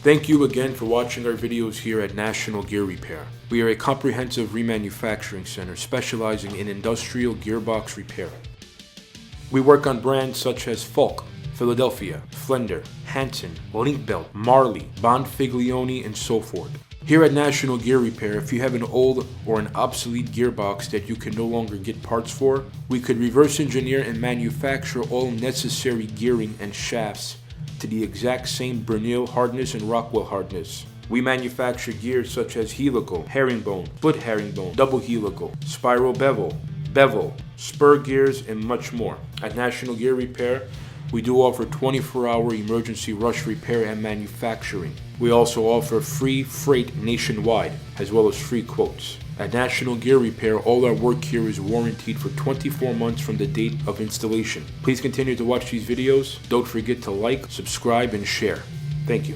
Thank you again for watching our videos here at National Gear Repair. We are a comprehensive remanufacturing center specializing in industrial gearbox repair. We work on brands such as Falk, Philadelphia, Flender, Hanson, Linkbelt, Marley, Bonfiglione, and so forth. Here at National Gear Repair, if you have an old or an obsolete gearbox that you can no longer get parts for, we could reverse engineer and manufacture all necessary gearing and shafts to the exact same Bernil hardness and Rockwell hardness. We manufacture gears such as helical, herringbone, split herringbone, double helical, spiral bevel, spur gears, and much more. At National Gear Repair, we do offer 24-hour emergency rush repair and manufacturing. We also offer free freight nationwide, as well as free quotes. At National Gear Repair, all our work here is warranted for 24 months from the date of installation. Please continue to watch these videos. Don't forget to like, subscribe, and share. Thank you.